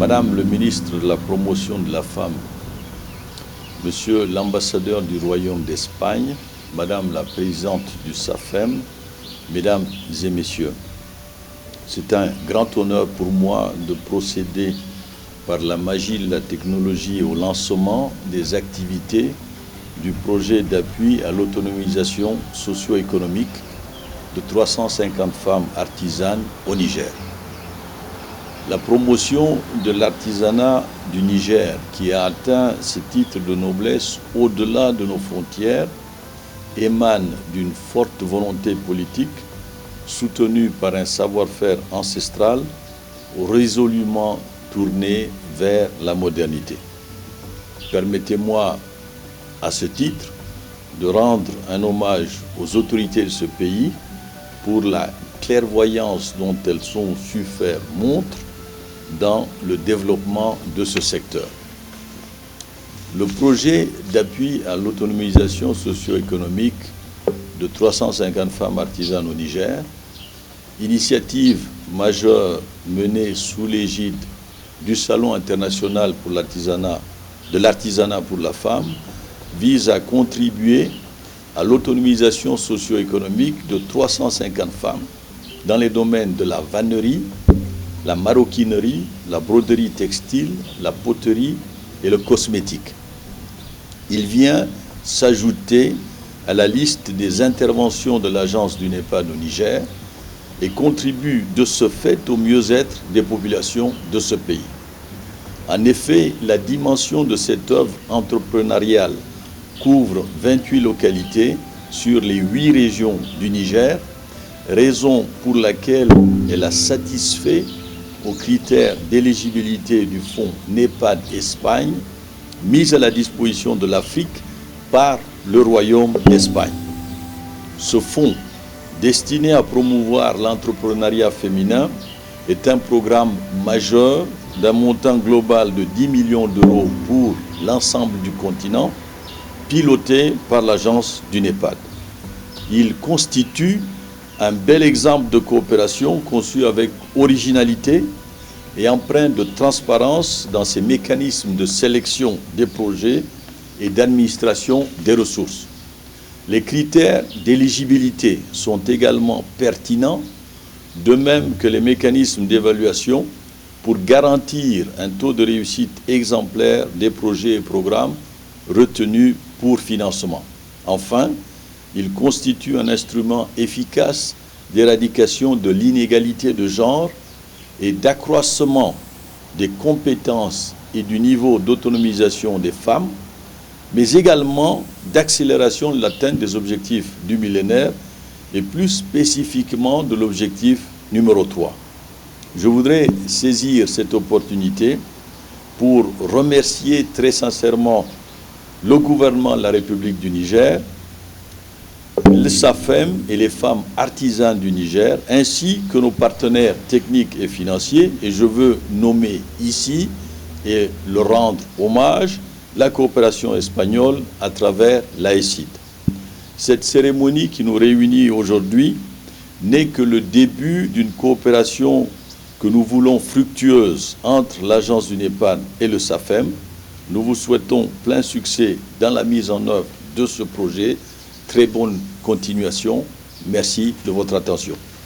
Madame le ministre de la Promotion de la Femme, Monsieur l'ambassadeur du Royaume d'Espagne, Madame la présidente du SAFEM, Mesdames et Messieurs, c'est un grand honneur pour moi de procéder par la magie de la technologie au lancement des activités du projet d'appui à l'autonomisation socio-économique de 350 femmes artisanes au Niger. La promotion de l'artisanat du Niger, qui a atteint ce titre de noblesse au-delà de nos frontières, émane d'une forte volonté politique soutenue par un savoir-faire ancestral résolument tourné vers la modernité. Permettez-moi, à ce titre, de rendre un hommage aux autorités de ce pays pour la clairvoyance dont elles ont su faire montre dans le développement de ce secteur. Le projet d'appui à l'autonomisation socio-économique de 350 femmes artisanes au Niger, initiative majeure menée sous l'égide du Salon international pour de l'artisanat pour la femme, vise à contribuer à l'autonomisation socio-économique de 350 femmes dans les domaines de la vannerie, la maroquinerie, la broderie textile, la poterie et le cosmétique. Il vient s'ajouter à la liste des interventions de l'Agence du NEPAD au Niger et contribue de ce fait au mieux-être des populations de ce pays. En effet, la dimension de cette œuvre entrepreneuriale couvre 28 localités sur les 8 régions du Niger, raison pour laquelle elle a satisfait aux critères d'éligibilité du fonds NEPAD Espagne mis à la disposition de l'Afrique par le Royaume d'Espagne. Ce fonds, destiné à promouvoir l'entrepreneuriat féminin, est un programme majeur d'un montant global de 10 millions d'euros pour l'ensemble du continent, piloté par l'agence du NEPAD. Il constitue un bel exemple de coopération conçu avec originalité et empreint de transparence dans ses mécanismes de sélection des projets et d'administration des ressources. Les critères d'éligibilité sont également pertinents, de même que les mécanismes d'évaluation pour garantir un taux de réussite exemplaire des projets et programmes retenus pour financement. Enfin, il constitue un instrument efficace d'éradication de l'inégalité de genre et d'accroissement des compétences et du niveau d'autonomisation des femmes, mais également d'accélération de l'atteinte des objectifs du millénaire et plus spécifiquement de l'objectif numéro 3. Je voudrais saisir cette opportunité pour remercier très sincèrement le gouvernement de la République du Niger, le SAFEM et les femmes artisanes du Niger, ainsi que nos partenaires techniques et financiers, et je veux nommer ici et le rendre hommage, la coopération espagnole à travers l'AECID. Cette cérémonie qui nous réunit aujourd'hui n'est que le début d'une coopération que nous voulons fructueuse entre l'agence du NEPAD et le SAFEM. Nous vous souhaitons plein succès dans la mise en œuvre de ce projet. Très bonne continuation. Merci de votre attention.